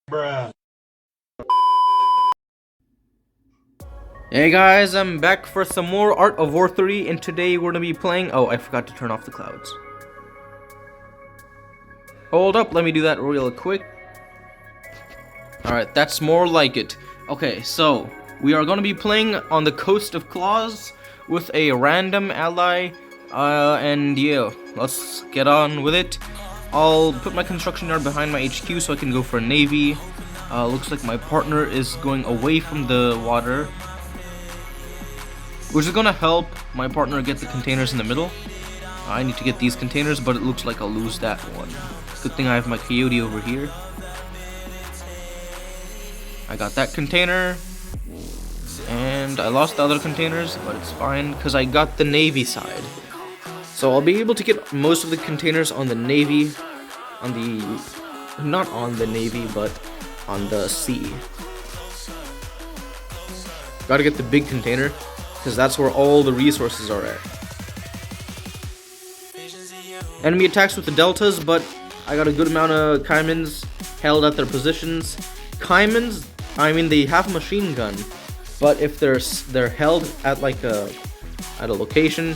Bruh. Hey guys, I'm back for some more Art of War 3, and today we're gonna be playing. Oh, I forgot to turn off the clouds. Hold up, let me do that real quick. Alright, that's more like it. Okay, so we are gonna be playing on the coast of Claws with a random ally, and yeah, let's get on with it. I'll put my construction yard behind my HQ so I can go for a navy. Looks like my partner is going away from the water, which is gonna help my partner get the containers in the middle. I need to get these containers, but it looks like I'll lose that one. Good thing I have my coyote over here. I got that container, and I lost the other containers, but it's fine because I got the navy side. So I'll be able to get most of the containers on the navy, not on the navy, but on the sea. Gotta get the big container, because that's where all the resources are at. Enemy attacks with the deltas, but I got a good amount of Caimans held at their positions. Caimans, I mean, they have a machine gun, but if they're held at at a location,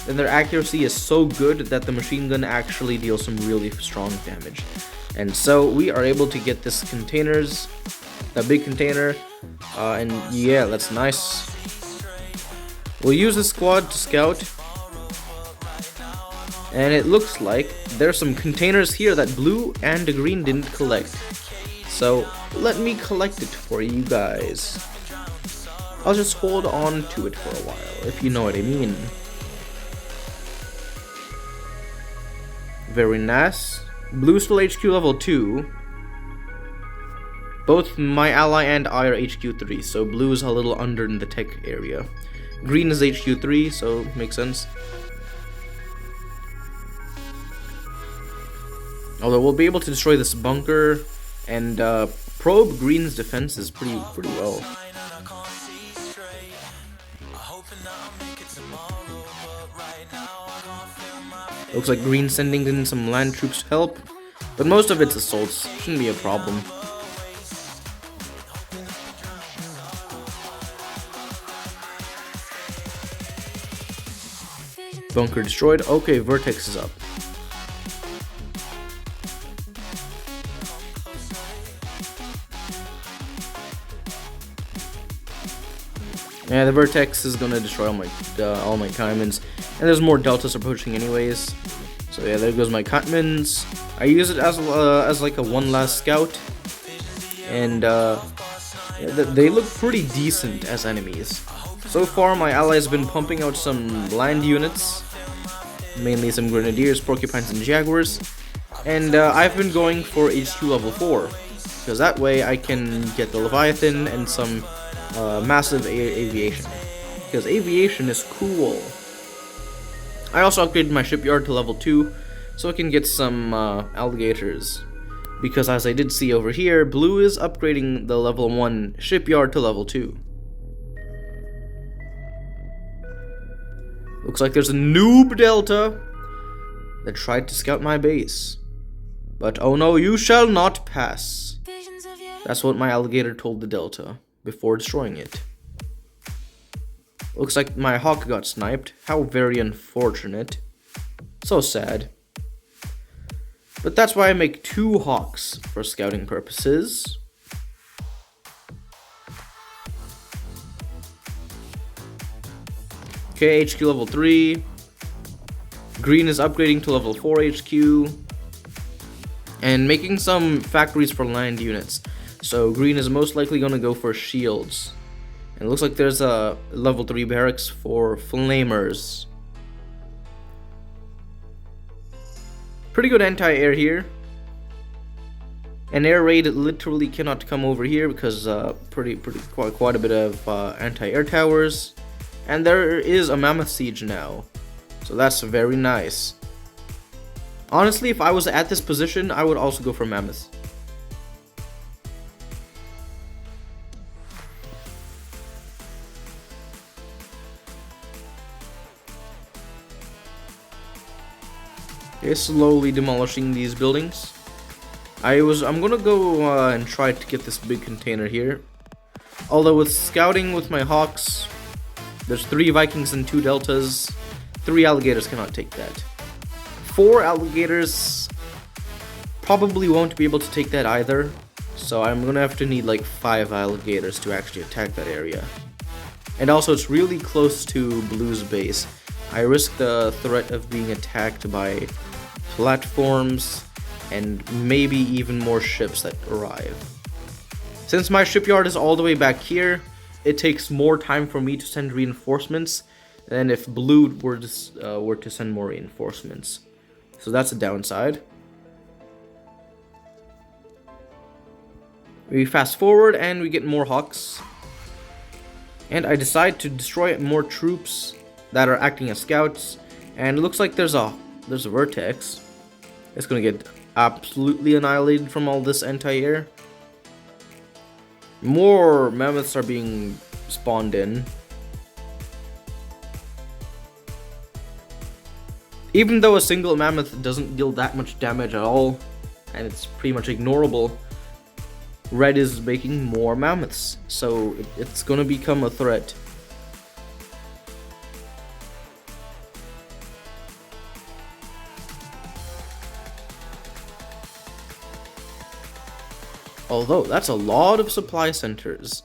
then their accuracy is so good that the machine gun actually deals some really strong damage. And so we are able to get this containers, that big container, and yeah, that's nice. We'll use the squad to scout, and it looks like there's some containers here that blue and green didn't collect. So let me collect it for you guys. I'll just hold on to it for a while, if you know what I mean. Very nice. Blue still HQ level 2. Both my ally and I are HQ 3, so blue is a little under in the tech area. Green is HQ 3, so makes sense. Although we'll be able to destroy this bunker and probe Green's defenses pretty well. Looks like Green's sending in some land troops to help, but most of it's assaults. Shouldn't be a problem. Bunker destroyed. Okay, Vertex is up. Yeah, the Vertex is gonna destroy all my Caimans, and there's more deltas approaching anyways. So yeah, there goes my Caimans. I use it as like a one last scout, and yeah, they look pretty decent as enemies. So far, my allies have been pumping out some land units, mainly some Grenadiers, Porcupines, and Jaguars, and I've been going for HQ level 4, because that way I can get the Leviathan and some massive aviation, because aviation is cool. I also upgraded my shipyard to level 2, so I can get some alligators, because as I did see over here, blue is upgrading the level 1 shipyard to level 2. Looks like there's a noob delta that tried to scout my base. But oh no, you shall not pass. That's what my alligator told the delta before destroying it. Looks like my hawk got sniped. How very unfortunate. So sad. But that's why I make 2 hawks for scouting purposes. Okay, HQ level 3. Green is upgrading to level 4 HQ. And making some factories for land units. So green is most likely going to go for shields. And it looks like there's a level 3 barracks for flamers. Pretty good anti-air here. An air raid literally cannot come over here because quite a bit of anti-air towers. And there is a mammoth siege now, so that's very nice. Honestly, if I was at this position, I would also go for mammoth. Okay, slowly demolishing these buildings. I'm gonna go and try to get this big container here. Although with scouting with my hawks, there's 3 Vikings and 2 deltas. 3 alligators cannot take that. 4 alligators probably won't be able to take that either. So I'm gonna have to need like 5 alligators to actually attack that area. And also it's really close to Blue's base. I risk the threat of being attacked by platforms and maybe even more ships that arrive. Since my shipyard is all the way back here, it takes more time for me to send reinforcements than if Blue were to send more reinforcements. So that's a downside. We fast forward and we get more hawks. And I decide to destroy more troops that are acting as scouts. And it looks like there's a vertex. It's gonna get absolutely annihilated from all this anti-air. More mammoths are being spawned in. Even though a single mammoth doesn't deal that much damage at all, and it's pretty much ignorable, Red is making more mammoths, so it's gonna become a threat. Although, that's a lot of supply centers.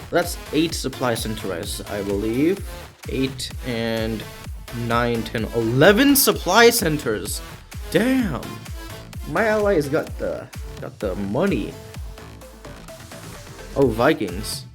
That's 8 supply centers, I believe. 8 and 9, 10, 11 supply centers. Damn. My allies got the money. Oh, Vikings.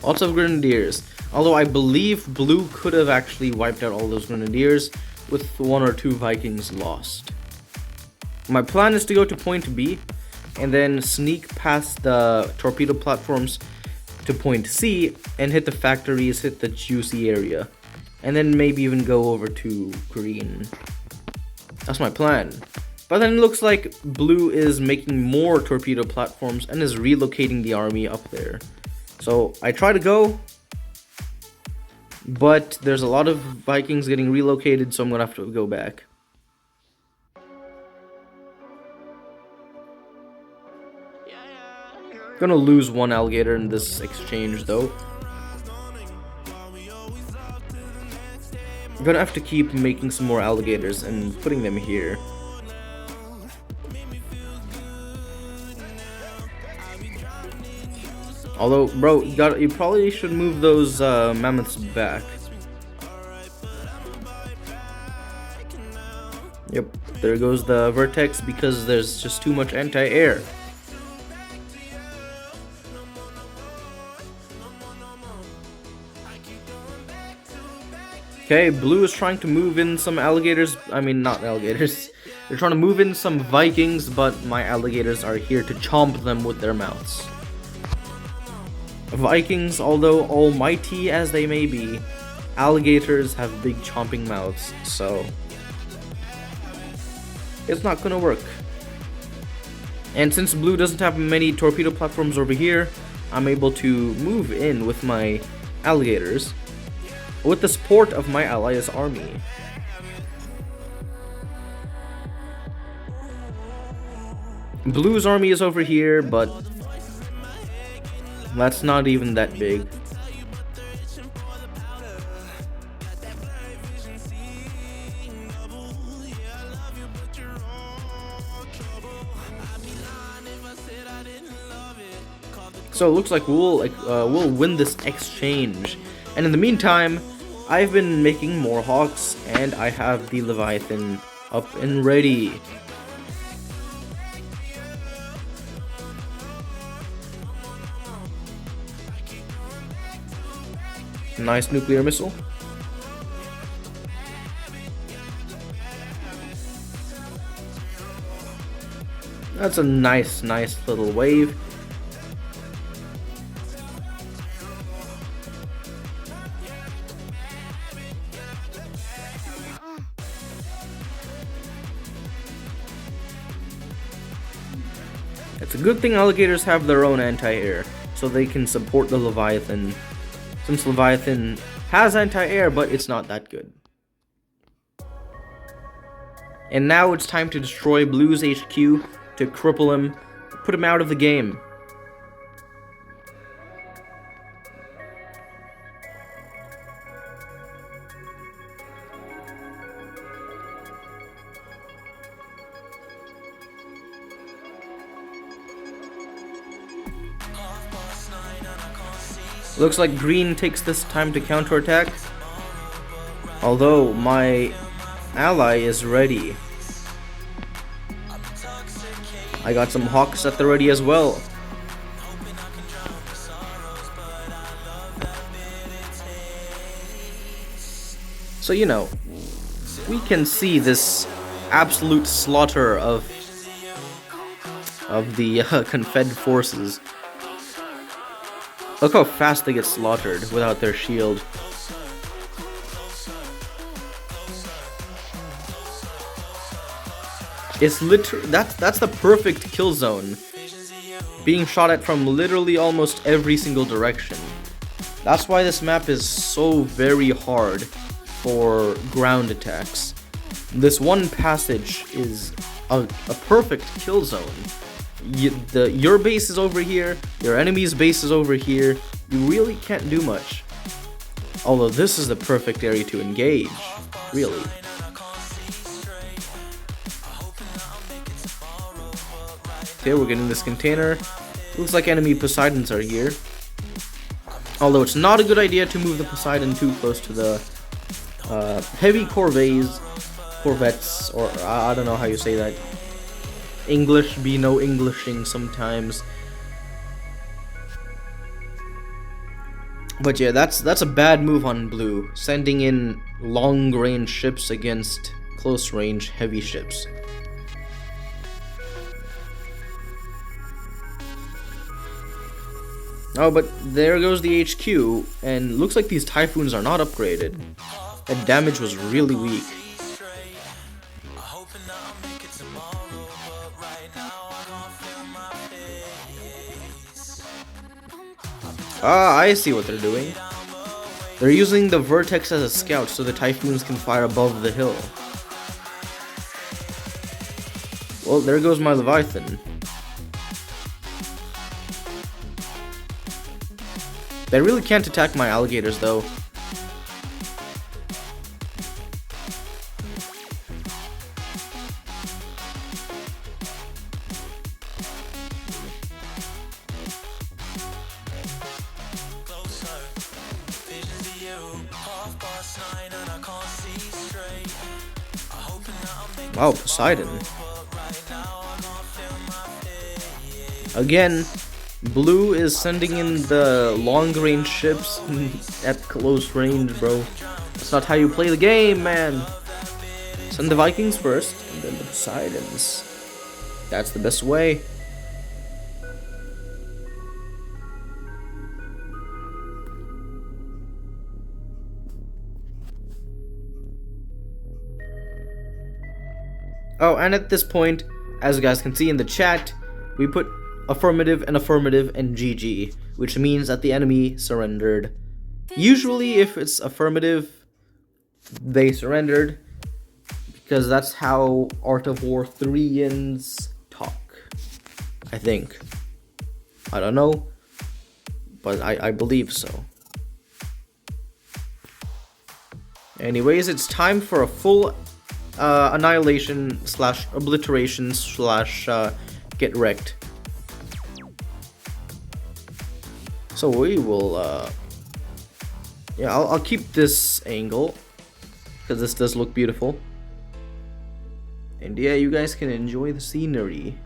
Lots of grenadiers. Although I believe Blue could have actually wiped out all those grenadiers with 1 or 2 Vikings lost. My plan is to go to point B and then sneak past the torpedo platforms to point C and hit the factories, hit the juicy area, and then maybe even go over to green. That's my plan. But then it looks like Blue is making more torpedo platforms and is relocating the army up there. So I try to go, but there's a lot of Vikings getting relocated, so I'm gonna have to go back. Gonna lose 1 alligator in this exchange though. I'm gonna have to keep making some more alligators and putting them here. Although, bro, you probably should move those mammoths back. Yep, there goes the vertex because there's just too much anti-air. Okay, Blue is trying to move in some alligators. I mean, not alligators. They're trying to move in some Vikings, but my alligators are here to chomp them with their mouths. Vikings, although almighty as they may be, alligators have big chomping mouths, so it's not gonna work. And since Blue doesn't have many torpedo platforms over here, I'm able to move in with my alligators with the support of my allies' army. Blue's army is over here, but that's not even that big. So it looks like we'll win this exchange. And in the meantime, I've been making more hawks, and I have the Leviathan up and ready. Nice nuclear missile. That's a nice little wave. It's a good thing alligators have their own anti-air, so they can support the Leviathan. Since Leviathan has anti-air, but it's not that good. And now it's time to destroy Blue's HQ, to cripple him, put him out of the game. Looks like Green takes this time to counterattack. Although my ally is ready. I got some Hawks at the ready as well. So you know, we can see this absolute slaughter of the Confed forces. Look how fast they get slaughtered without their shield. It's literally that's the perfect kill zone. Being shot at from literally almost every single direction. That's why this map is so very hard for ground attacks. This one passage is a perfect kill zone. Your base is over here, your enemy's base is over here. You really can't do much. Although this is the perfect area to engage, really. Okay, we're getting this container. Looks like enemy Poseidons are here. Although it's not a good idea to move the Poseidon too close to the heavy corvettes, or I don't know how you say that. English be no Englishing sometimes. But yeah, that's a bad move on Blue, sending in long-range ships against close-range heavy ships. Oh, but there goes the HQ, and looks like these Typhoons are not upgraded. That damage was really weak. Ah, I see what they're doing. They're using the Vertex as a scout so the Typhoons can fire above the hill. Well, there goes my Leviathan. They really can't attack my alligators though. Wow, Poseidon. Again, Blue is sending in the long-range ships at close range, bro. That's not how you play the game, man. Send the Vikings first, and then the Poseidons. That's the best way. Oh, and at this point, as you guys can see in the chat, we put affirmative and GG, which means that the enemy surrendered. Usually, if it's affirmative, they surrendered, because that's how Art of War 3ians talk, I think. I don't know, but I believe so. Anyways, it's time for a full annihilation / obliteration / get wrecked. So we will yeah, I'll keep this angle because this does look beautiful, and yeah, you guys can enjoy the scenery.